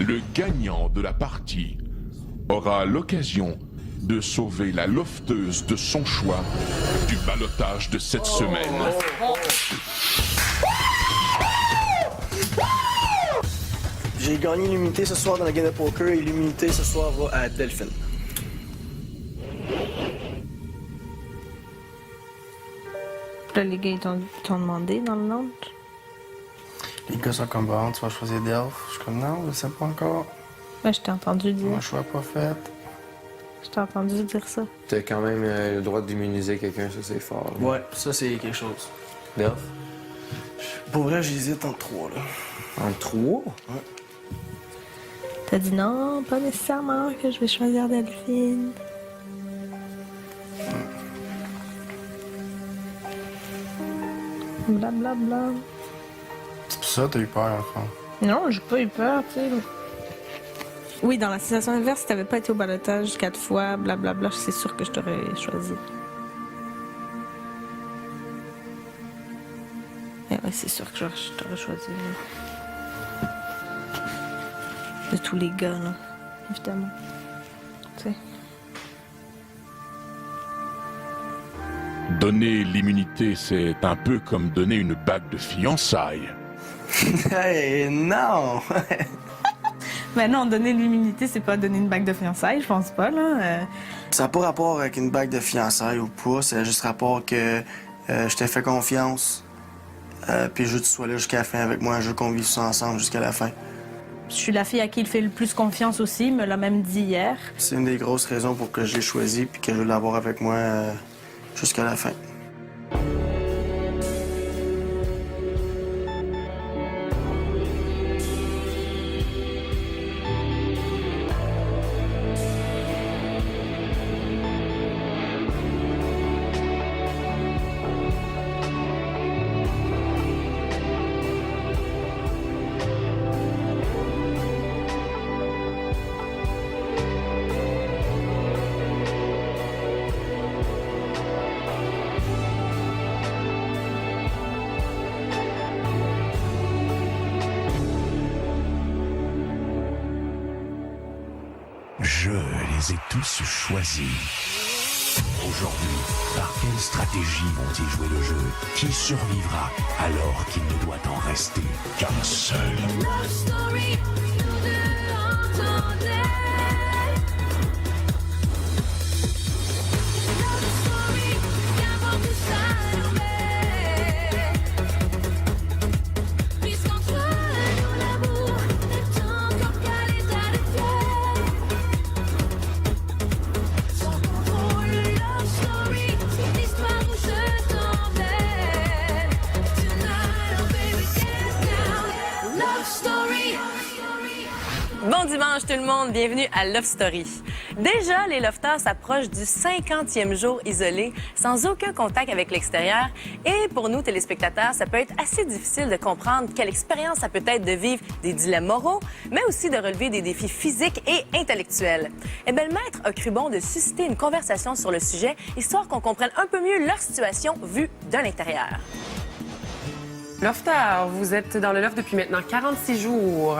Le gagnant de la partie aura l'occasion de sauver la lofteuse de son choix du ballottage de cette semaine. J'ai gagné l'immunité ce soir dans la game de poker et l'immunité ce soir va à Delphine. Là, les gars, ils t'ont demandé dans le launch. Les gars sont comme bon, tu vas choisir Delph. Je suis comme non, je sais pas encore. Ouais, je t'ai entendu dire. Mon choix pas fait. Je t'ai entendu dire ça. T'as quand même le droit d'immuniser quelqu'un, ça c'est fort. Là. Ouais, ça c'est quelque chose. Delph? Pour vrai, j'hésite entre trois là. En 3? Ouais. T'as dit non, pas nécessairement que je vais choisir Delphine. Blablabla. Bla, bla. C'est pour ça que t'as eu peur, en fond. Non, j'ai pas eu peur, tu sais. Oui, dans la situation inverse, si t'avais pas été au ballottage 4 fois, blablabla, c'est sûr que je t'aurais choisi. Eh ouais, c'est sûr que je t'aurais choisi. Là. De tous les gars, là. Évidemment. Tu sais. Donner l'immunité, c'est un peu comme donner une bague de fiançailles. Hey, non! Mais non, donner l'immunité, c'est pas donner une bague de fiançailles, je pense pas, là. Ça n'a pas rapport avec une bague de fiançailles ou pas, c'est juste rapport que je t'ai fait confiance. Puis je veux que tu sois là jusqu'à la fin avec moi, je veux qu'on vive ça ensemble jusqu'à la fin. Je suis la fille à qui il fait le plus confiance aussi, il me l'a même dit hier. C'est une des grosses raisons pour que je l'ai choisi puis que je veux l'avoir avec moi jusqu'à la fin. Je les ai tous choisis. Aujourd'hui, par quelle stratégie vont-ils jouer le jeu? Qui survivra alors qu'il ne doit en rester qu'un seul? Love story, nous deux entendez. Love story, qu'avant tout s'arrête. Puisqu'entre nous l'amour n'est encore qu'à l'état de fièvre. Sans contrôle, love story, c'est l'histoire où je t'emmène. Tonight, oh baby, get down. Love story. Bon dimanche tout le monde, bienvenue à Love Story. Déjà, les lofters s'approchent du 50e jour isolé, sans aucun contact avec l'extérieur. Et pour nous, téléspectateurs, ça peut être assez difficile de comprendre quelle expérience ça peut être de vivre des dilemmes moraux, mais aussi de relever des défis physiques et intellectuels. Eh bien, le maître a cru bon de susciter une conversation sur le sujet, histoire qu'on comprenne un peu mieux leur situation vue de l'intérieur. Lofter, vous êtes dans le loft depuis maintenant 46 jours.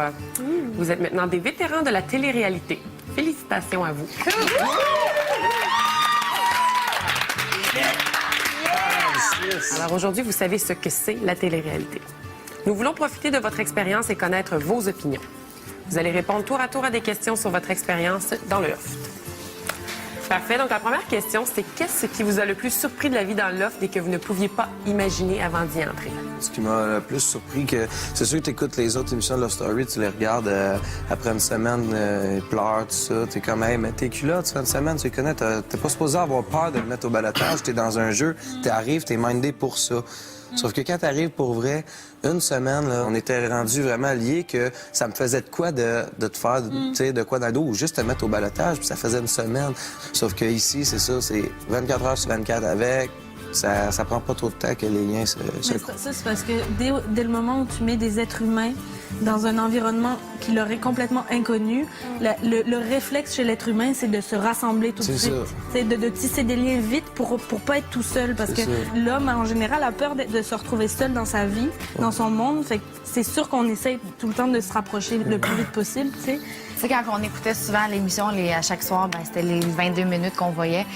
Vous êtes maintenant des vétérans de la télé-réalité. Félicitations à vous. Alors aujourd'hui, vous savez ce que c'est la télé-réalité. Nous voulons profiter de votre expérience et connaître vos opinions. Vous allez répondre tour à tour à des questions sur votre expérience dans le loft. Parfait. Donc, la première question, c'est qu'est-ce qui vous a le plus surpris de la vie dans le loft et que vous ne pouviez pas imaginer avant d'y entrer? Ce qui m'a le plus surpris, que c'est sûr que tu écoutes les autres émissions de Love Story, tu les regardes après une semaine, ils pleurent, tout ça. T'es comme, hey, mais tes culottes, tu fais une semaine, tu les connais, t'es pas supposé avoir peur de le mettre au balotage, t'es dans un jeu, t'arrives, t'es mindé pour ça. Sauf que quand t'arrives pour vrai, une semaine, là, on était rendus vraiment liés que ça me faisait de quoi de te faire, tu sais, de quoi dans le dos, ou juste te mettre au balotage, puis ça faisait une semaine. Sauf que ici, c'est ça, c'est 24 heures sur 24 avec. Ça prend pas trop de temps que les liens se croisent. Ça, c'est parce que dès le moment où tu mets des êtres humains dans un environnement qui leur est complètement inconnu, le réflexe chez l'être humain, c'est de se rassembler tout de suite. C'est de tisser des liens vite pour pas être tout seul. Parce que l'homme, en général, a peur de se retrouver seul dans sa vie, dans son monde. Fait que c'est sûr qu'on essaie tout le temps de se rapprocher le plus vite possible, tu sais. Tu sais, quand on écoutait souvent l'émission, à chaque soir, ben, c'était les 22 minutes qu'on voyait.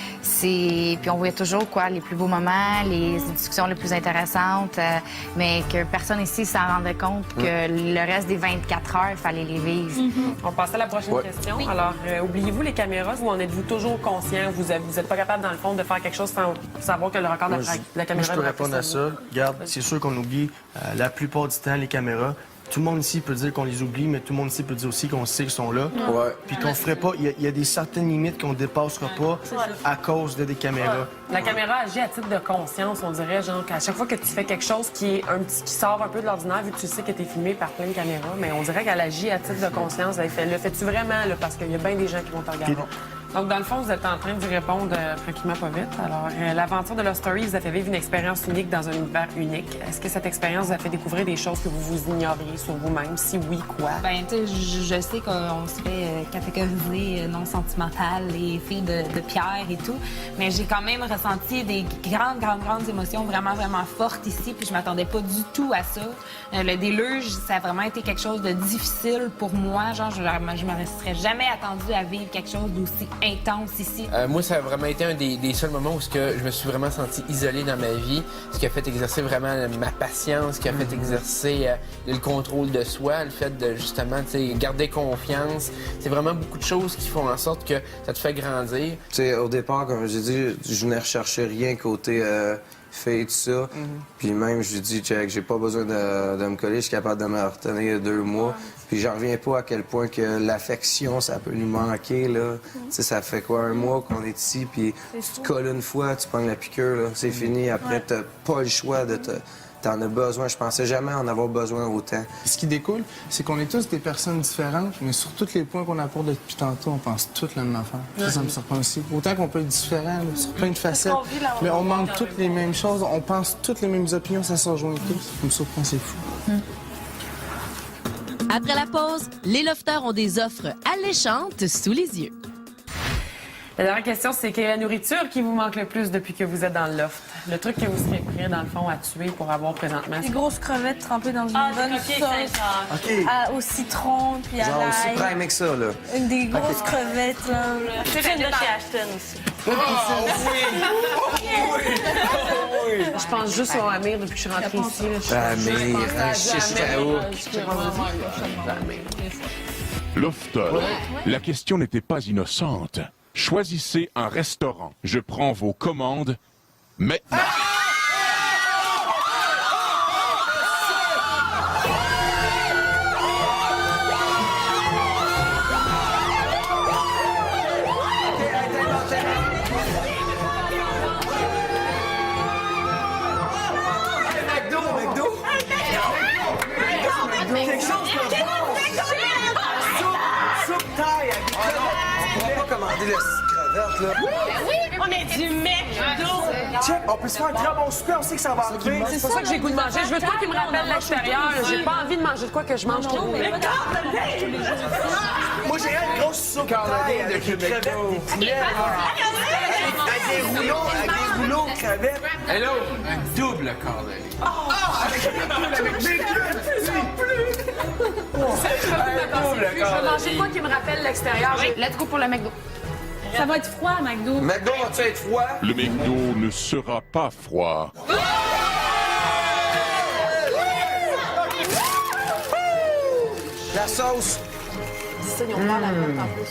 Puis on voyait toujours les plus beaux moments, les discussions les plus intéressantes, mais que personne ici s'en rendait compte que le reste des 24 heures, il fallait les vivre. On passe à la prochaine question. Alors, oubliez-vous les caméras ou en êtes-vous toujours conscient? Vous n'êtes pas capable, dans le fond, de faire quelque chose sans savoir que le record de la caméra... Moi, je peux répondre à ça. Regarde, c'est sûr qu'on oublie la plupart du temps les caméras. Tout le monde ici peut dire qu'on les oublie, mais tout le monde ici peut dire aussi qu'on sait qu'ils sont là. Ouais. Puis qu'on ferait pas... Il y a des certaines limites qu'on dépassera pas à cause des caméras. La caméra agit à titre de conscience, on dirait, genre, qu'à chaque fois que tu fais quelque chose qui sort un peu de l'ordinaire, vu que tu sais que tu es filmé par plein de caméras, mais on dirait qu'elle agit à titre de conscience. Le fais-tu vraiment, là, parce qu'il y a bien des gens qui vont te regarder. Donc, dans le fond, vous êtes en train d'y répondre tranquillement, pas vite. Alors, l'aventure de Love Story vous a fait vivre une expérience unique dans un univers unique. Est-ce que cette expérience vous a fait découvrir des choses que vous ignoriez sur vous-même? Si oui, quoi? Ben, tu sais, je sais qu'on se fait catégoriser non sentimentales, les filles de pierre et tout, mais j'ai quand même ressenti des grandes émotions vraiment fortes ici, puis je m'attendais pas du tout à ça. Le déluge, ça a vraiment été quelque chose de difficile pour moi. Genre, je me serais jamais attendue à vivre quelque chose d'aussi intense ici. Moi, ça a vraiment été un des seuls moments où je me suis vraiment senti isolé dans ma vie, ce qui a fait exercer vraiment ma patience, ce qui a fait exercer le contrôle de soi, le fait de justement garder confiance. C'est vraiment beaucoup de choses qui font en sorte que ça te fait grandir. Tu sais, au départ, comme j'ai dit, je venais rechercher rien côté fait tout ça. Puis même, je lui dis, check, j'ai pas besoin de me coller, je suis capable de me retenir 2 mois. Puis j'en reviens pas à quel point que l'affection, ça peut nous manquer, là. Tu sais, ça fait quoi, 1 mois qu'on est ici, puis tu te colles une fois, tu prends la piqûre, là, c'est fini. Après, t'as pas le choix de te... T'en as besoin. Je pensais jamais en avoir besoin autant. Ce qui découle, c'est qu'on est tous des personnes différentes, mais sur tous les points qu'on apporte depuis tantôt, on pense toutes la même affaire. Ça me surprend aussi. Autant qu'on peut être différents là, sur plein de facettes, mais on manque toutes les mêmes choses, on pense toutes les mêmes opinions, ça se rejoint tous. Ça me surprend, c'est fou. Après la pause, les lofters ont des offres alléchantes sous les yeux. La dernière question, c'est quelle est la nourriture qui vous manque le plus depuis que vous êtes dans le loft? Le truc que vous serez prêt, dans le fond, à tuer pour avoir présentement. Des grosses crevettes trempées dans une bonne sauce. Au citron, puis à Genre aussi l'ail. prime avec ça, là. Des grosses crevettes, là. C'est une de chez Ashton aussi. Je pense juste au Amir depuis que je suis rentrée ici. Amir, un chichitaou. Lofter, la question n'était pas innocente. Choisissez un restaurant. Je prends vos commandes maintenant. Commander le crevette, là. On est du McDo! Check, on peut se faire un très bon souper, on sait que ça va arriver. C'est pour ça que j'ai le goût de manger. Je veux de quoi qui me rappelle l'extérieur. J'ai pas envie de manger de quoi que je mange trop. Moi, j'ai une grosse soupe taille avec des crevettes, des poulets. Avec des rouleaux de crevettes. Hello! Un double cornet. Je veux manger de quoi qui me rappelle l'extérieur. Let's go pour le McDo. Ça va être froid à McDo. McDo va-tu être froid? Le McDo ne sera pas froid. La sauce. C'est ils ont pas la note en plus.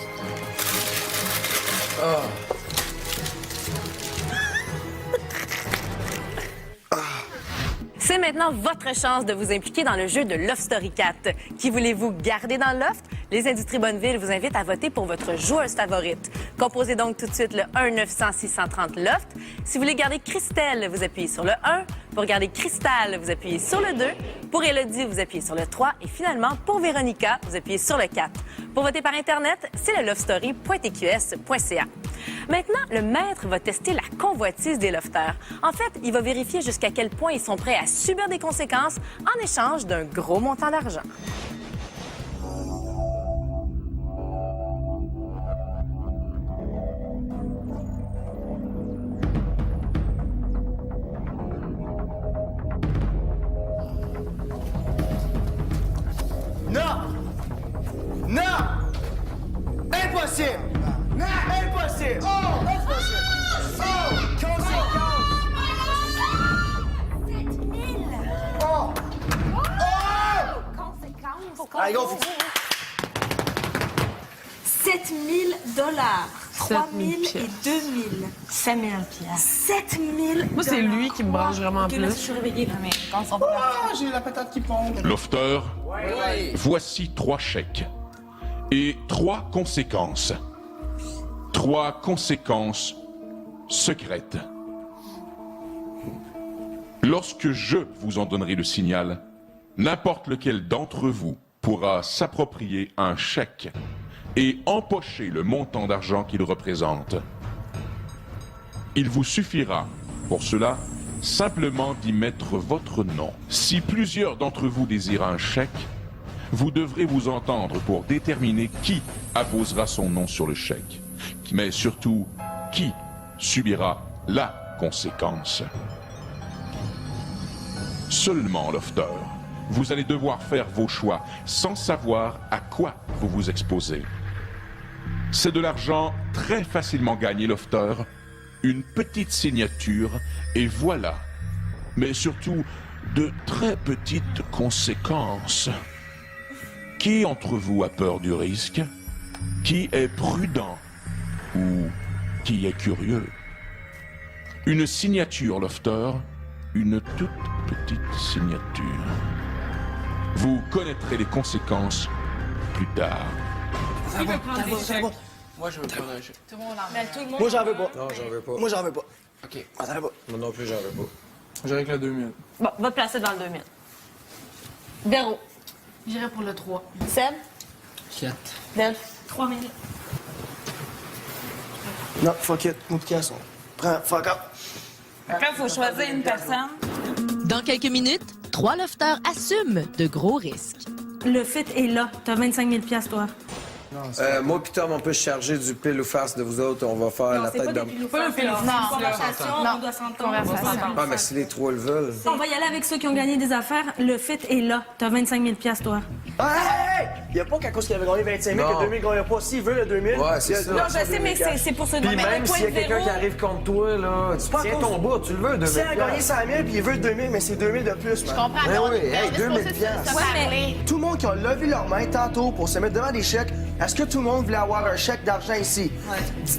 C'est maintenant votre chance de vous impliquer dans le jeu de Love Story 4. Qui voulez-vous garder dans le loft? Les Industries Bonneville vous invitent à voter pour votre joueuse favorite. Composez donc tout de suite le 1-900-630-LOFT. Si vous voulez garder Christelle, vous appuyez sur le 1. Pour garder Cristal, vous appuyez sur le 2. Pour Élodie, vous appuyez sur le 3. Et finalement, pour Véronica, vous appuyez sur le 4. Pour voter par Internet, c'est le lovestory.tqs.ca. Maintenant, le maître va tester la convoitise des lofters. En fait, il va vérifier jusqu'à quel point ils sont prêts à subir des conséquences en échange d'un gros montant d'argent. Impossible! Impossible! Oh! Impossible! Oh! Conséquence! 7000! Oh! Conséquence! Allez, go! 7000 dollars. 3000 et 2000. 5000 7000. Moi, c'est lui qui me branche vraiment Ok, là, plus. je suis réveillée. Mais quand on J'ai la patate qui pompe. Lofter, voici 3 chèques et 3 conséquences. 3 conséquences secrètes. Lorsque je vous en donnerai le signal, n'importe lequel d'entre vous pourra s'approprier un chèque et empocher le montant d'argent qu'il représente. Il vous suffira, pour cela, simplement d'y mettre votre nom. Si plusieurs d'entre vous désirent un chèque, vous devrez vous entendre pour déterminer qui apposera son nom sur le chèque, mais surtout, qui subira la conséquence. Seulement, Lofter, vous allez devoir faire vos choix sans savoir à quoi vous vous exposez. C'est de l'argent très facilement gagné, Lofter, une petite signature, et voilà. Mais surtout, de très petites conséquences. Qui entre vous a peur du risque? Qui est prudent? Ou qui est curieux? Une signature, Lofter, une toute petite signature. Vous connaîtrez les conséquences plus tard. Qui veut prendre des chèques? Moi, je veux prendre un chèque. Tout le monde en Mais tout le monde. Moi, j'en veux pas. Non, j'en veux pas. Moi, j'en veux pas. OK. J'en veux pas. Moi non plus, j'en veux pas. J'irai avec le 2000. Bon, va te placer dans le 2000. Véro. J'irai pour le 3. Seb. 4. Delph. 3000. Non, fuck it. Mot de casse. Prends, fuck up. Après, il faut choisir une personne. Dans quelques minutes, 3 lofters assument de gros risques. Le fit est là. T'as 25 000 toi. Moi pis Tom, on peut se charger du pile ou face de vous autres. On va faire la tête d'homme. Pas le Non, conversation, on doit s'entendre. Ah, mais si les 3 le veulent. On va y aller avec ceux qui ont gagné des affaires. Le fit est là. T'as 25 000 toi. Hey! Il n'y a pas qu'à cause qu'il avait gagné 25 000 Non. que 2000 ne gagne pas. S'il veut le 2000, Ouais, c'est il a ça. le Non, droit je de sais, mais 2000 c'est pour ce Puis mais même le s'il y a point quelqu'un zéro- qui arrive contre toi, là, tu pas tiens contre- ton bout, tu le veux, 2000 Si elle a gagné 100 000 puis il veut 2000, mais c'est 2000 de plus, man. comprends, Ben mais on oui, est hey, on est 2000 supposé piastres. se Ouais, mais- parler. Tout le monde qui a levé leur main tantôt pour se mettre devant des chèques, est-ce que tout le monde voulait avoir un chèque d'argent ici?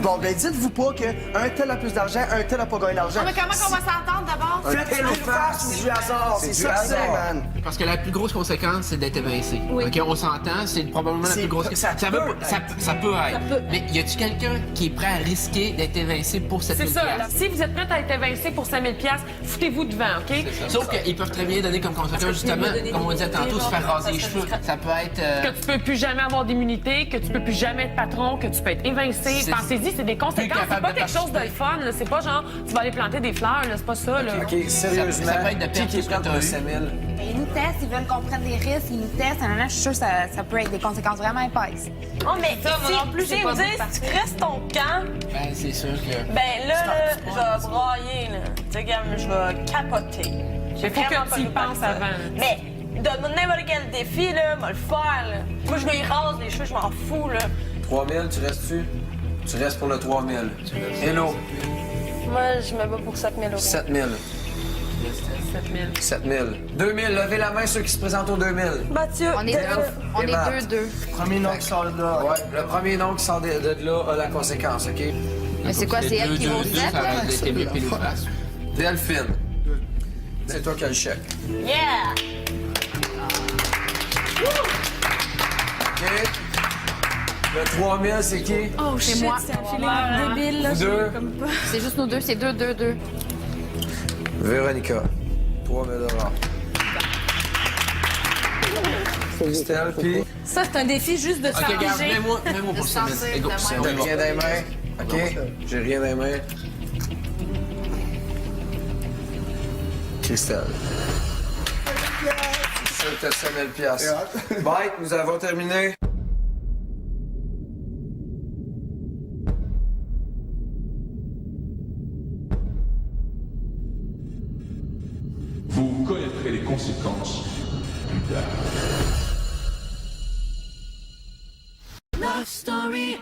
Bon, ben dites-vous pas qu'un tel a plus d'argent, un tel a pas gagné d'argent. Non, mais comment qu'on va s'entendre d'abord? Faites pile ou face ou du hasard, c'est du ça que c'est, hasard. man. Parce que la plus grosse conséquence, c'est d'être évincé. OK, on s'entend, c'est probablement la C'est- plus grosse. ça veut peut pas- ça peut être. Mais y a-tu quelqu'un qui est prêt à risquer d'être évincé pour cette C'est ça. piastres? Là. Si vous êtes prête à être évincé pour 5000 $, foutez-vous devant, OK? Sauf qu'ils peuvent très bien donner comme conséquence, justement, comme on disait tantôt, se faire raser les cheveux. Ça peut être... Que tu peux plus jamais avoir d'immunité, que tu peux plus jamais être patron, que tu peux être évincé. C'est- Pensez-y, c'est des conséquences. C'est capable pas de quelque chose de participer. fun. là. C'est pas genre, tu vas aller planter des fleurs. là. C'est pas ça. Là. OK, sérieusement, ça peut être de perdre qui est tout ce prêt que pour t'as le eu. 5000? Ils nous testent, ils veulent qu'on prenne des risques, ils nous testent. Je suis sûre que ça peut être des conséquences vraiment épaisses. Oh, mais Ça, moi non plus, si j'ai vous pas dites, vu si tu restes ton camp, Ben, c'est sûr que... ben là, je vais brailler, là. Tu sais, comme, je vais capoter. J'ai Il faut vraiment que pas tu y le goût de penses faire ça. avant. Mais, donne-moi n'importe quel défi, là, va le faire, là. Moi, je me y rase les cheveux, je m'en fous, là. 3000, tu restes-tu? Tu restes pour le 3000. Hello, Moi, je me bats pour 7 000 €. 7000. 7000. 7000. 2000, levez la main ceux qui se présentent au 2000. Mathieu, On est Emma. 2-2. Premier nom qui sort de là. Ouais, le premier nom qui sort de là a la conséquence, OK? Mais c'est quoi, c'est elle qui vaut 7, Ça là? va être mieux pile ou face. Delphine. C'est toi qui as le chèque. yeah! OK? Le 3000, c'est qui? Oh, C'est shit, moi. c'est un feeling débile, là. Vous deux. Comme pas. C'est juste nous deux, c'est 2-2-2. Véronica. 3000 $. Christelle, puis... Ça, c'est un défi juste de OK, regarde, s'arranger. mets-moi pour 5 000. Ego, J'ai rien dans les mains. OK? J'ai rien dans les mains. Christelle. C'était 5 000 $. Mike, nous avons terminé. Vous connaîtrez les conséquences plus tard. Love Story.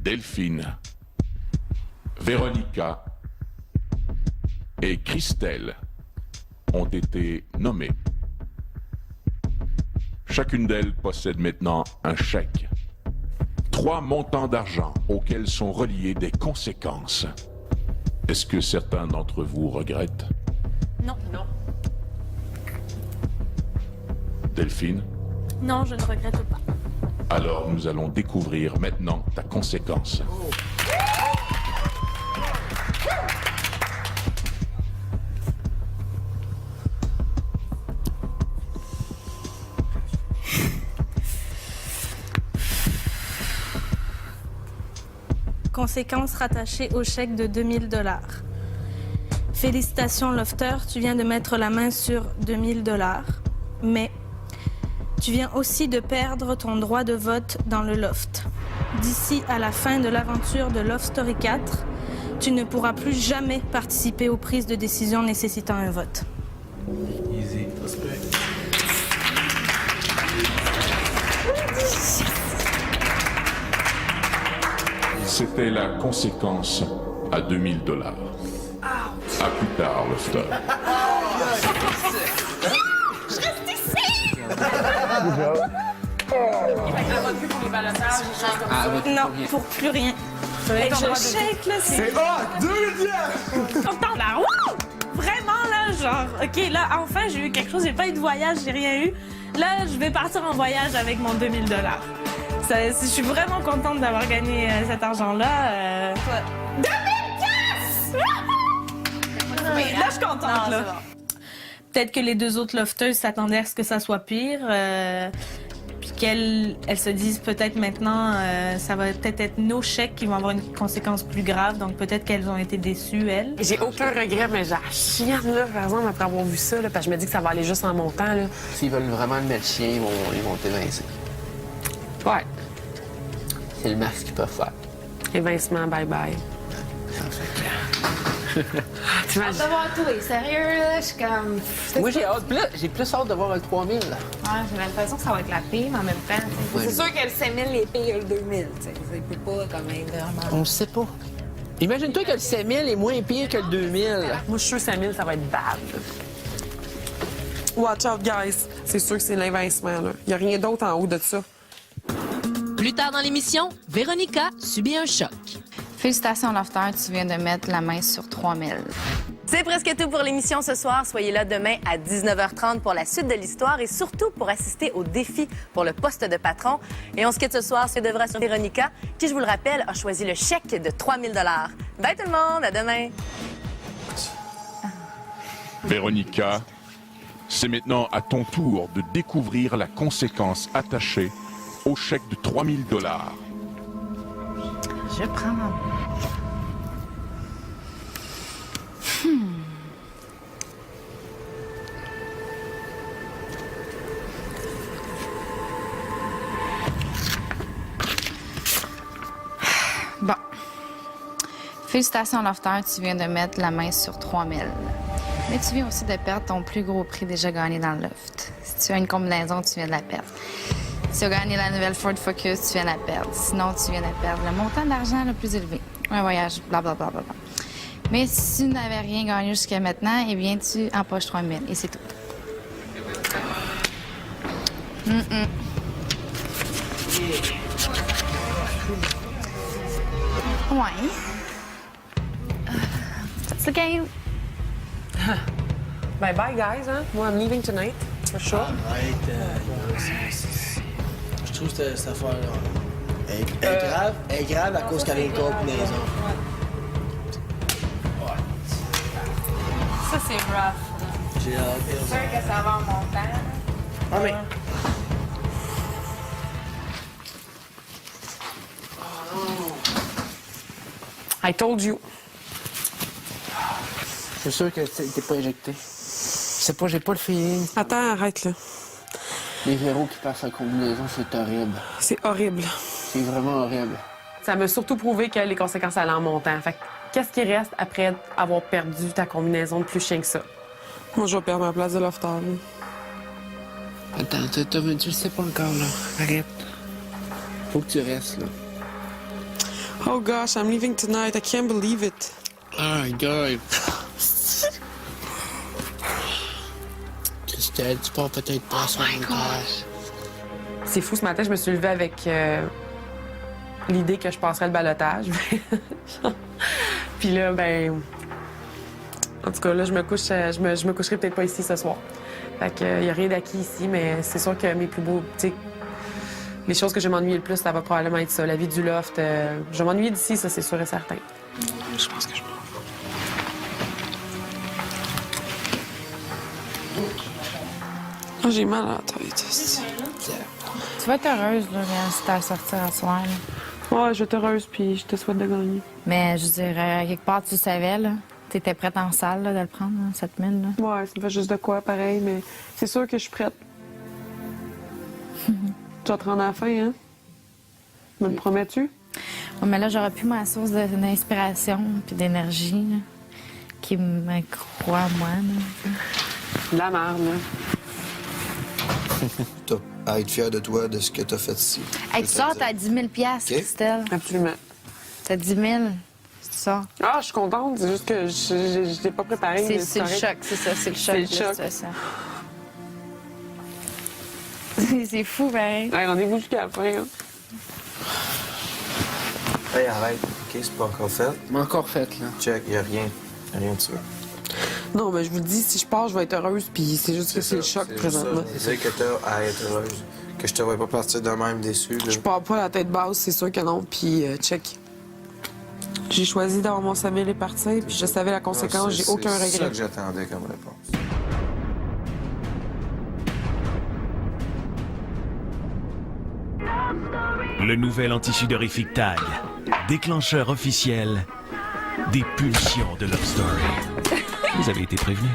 Delphine, Véronica et Christelle ont été nommées. Chacune d'elles possède maintenant un chèque. 3 montants d'argent auxquels sont reliées des conséquences. Est-ce que certains d'entre vous regrettent? Non. Non. Delphine? Non, je ne regrette pas. Alors nous allons découvrir maintenant ta conséquence. Conséquences rattachées au chèque de 2000 $. Félicitations, Lofter, tu viens de mettre la main sur 2000 $, mais tu viens aussi de perdre ton droit de vote dans le loft. D'ici à la fin de l'aventure de Love Story 4, tu ne pourras plus jamais participer aux prises de décision nécessitant un vote. Easy, respect. C'était la conséquence à 2000 $. À plus tard, Lofter. Je reste ici! Non, pour plus rien. Hey, je shake, là, c'est... hot! 2000 $! Contente, là. Wouh! Vraiment, là, genre... OK, là, enfin, j'ai eu quelque chose. J'ai pas eu de voyage, j'ai rien eu. Là, je vais partir en voyage avec mon 2000 $. Je suis vraiment contente d'avoir gagné cet argent-là. 2000 $! Là, je suis contente, là. Peut-être que les 2 autres lofteuses s'attendaient à ce que ça soit pire. Puis qu'elles se disent peut-être maintenant, ça va peut-être être nos chèques qui vont avoir une conséquence plus grave. Donc peut-être qu'elles ont été déçues, elles. J'ai aucun regret, mais j'ai la chienne, là, par exemple, après avoir vu ça, là, parce que je me dis que ça va aller juste en montant, là. S'ils veulent vraiment le mettre chien, ils vont t'évincer. Ouais. C'est le max qu'ils peuvent faire. Évincement, bye-bye. Hâte de voir tout. Sérieux, là, je suis comme... Moi, j'ai plus hâte de voir un 3000. Ouais, j'ai l'impression que ça va être la pire, mais en même temps, Ouais. c'est sûr que le 5000 est pire que le 2000. Ça peut pas comme être vraiment... On le sait pas. Imagine-toi que le 5000 est moins pire que le 2000. Moi, je suis sûr que 5000, ça va être bad. Watch out, guys. C'est sûr que c'est l'évincement, là. Il n'y a rien d'autre en haut de ça. Plus tard dans l'émission, Véronica subit un choc. Félicitations, Lofter, tu viens de mettre la main sur 3000. C'est presque tout pour l'émission ce soir. Soyez là demain à 19h30 pour la suite de l'histoire et surtout pour assister au défi pour le poste de patron. Et on se quitte ce soir, ce devra sur Véronica, qui, je vous le rappelle, a choisi le chèque de 3000 $. Bye tout le monde, à demain. Véronica, c'est maintenant à ton tour de découvrir la conséquence attachée au chèque de 3000 $. Je prends ma main. Bon. Félicitations, Lofter, tu viens de mettre la main sur 3000. Mais tu viens aussi de perdre ton plus gros prix déjà gagné dans le loft. Si tu as une combinaison, tu viens de la perdre. Si tu as gagné la nouvelle Ford Focus, tu viens de la perdre. Sinon, tu viens de perdre le montant d'argent le plus élevé. Un voyage, blablabla. Bla, bla, bla. Mais si tu n'avais rien gagné jusqu'à maintenant, eh bien, tu empoches 3000 et c'est tout. Ouais. That's the game. Bye-bye, guys, hein? Moi, I'm leaving tonight, for sure. Je trouve que cette affaire-là est grave à cause qu'elle a une combinaison. Ça, c'est rough. J'ai hâte. C'est sûr que ça va en montant. Ah, mais... I told you. Je suis sûr que t'es pas éjecté. Je sais pas, j'ai pas le feeling. Attends, arrête, là. Les verrous qui passent en combinaison, c'est horrible. C'est horrible. C'est vraiment horrible. Ça m'a surtout prouvé que les conséquences allaient en montant. Fait que, qu'est-ce qui reste après avoir perdu ta combinaison de plus chien que ça? Moi, je vais perdre ma place de Lofter. Attends, tu le sais pas encore, là. Arrête. Faut que tu restes, là. Oh gosh, I'm leaving tonight. I can't believe it. Oh my god. Christelle, tu pars peut-être pas sur mon cœur. C'est fou, ce matin, je me suis levée avec l'idée que je passerais le ballottage. Puis là, ben... En tout cas, là, je me coucherai peut-être pas ici ce soir. Fait que, y a rien d'acquis ici, mais c'est sûr que mes plus beaux... Tu sais, les choses que je vais m'ennuyer le plus, ça va probablement être ça. La vie du loft. Je vais m'ennuyer d'ici, ça, c'est sûr et certain. Je pense que je peux. Oh, j'ai mal à la tête. Tu vas être heureuse, là, si t'as à sortir à soir, là. Ouais, je vais être heureuse, puis je te souhaite de gagner. Mais, je dirais, quelque part, tu savais, là. T'étais prête en salle, là, de le prendre, là, 7000, là. Ouais, ça me fait juste de quoi, pareil, mais c'est sûr que je suis prête. Tu vas te rendre à la fin, hein? Me le promets-tu? Ouais, mais là, j'aurais plus ma source d'inspiration puis d'énergie, là, qui me croit, moi, là. De la merde, là. T'as à être fier de toi, de ce que t'as fait ici. Hey, tu sors, t'as 10 000 Christelle. Absolument. T'as 10 000, c'est ça. Ah, je suis contente, c'est juste que je l'ai pas préparé. mais C'est le correct. choc, c'est ça, c'est le choc. C'est le de la choc. situation. C'est fou, pareil. Hey, rendez-vous jusqu'à la fin, hein. Hey, arrête. OK, c'est pas encore fait. Mais encore fait, là. Check, y a rien. Y a rien de ça. Non, mais je vous le dis, si je pars, je vais être heureuse, puis c'est juste que c'est le choc présentement. C'est que t'as à être heureuse. Que je te vois pas partir de même déçu, là. Je pars pas la tête basse, c'est sûr que non, puis check. J'ai choisi d'avoir mon sommeil et partir, puis je savais la conséquence, j'ai aucun regret. C'est ça que j'attendais comme réponse. Le nouvel anti-sudorifique TAG, déclencheur officiel des pulsions de Love Story. Vous avez été prévenus.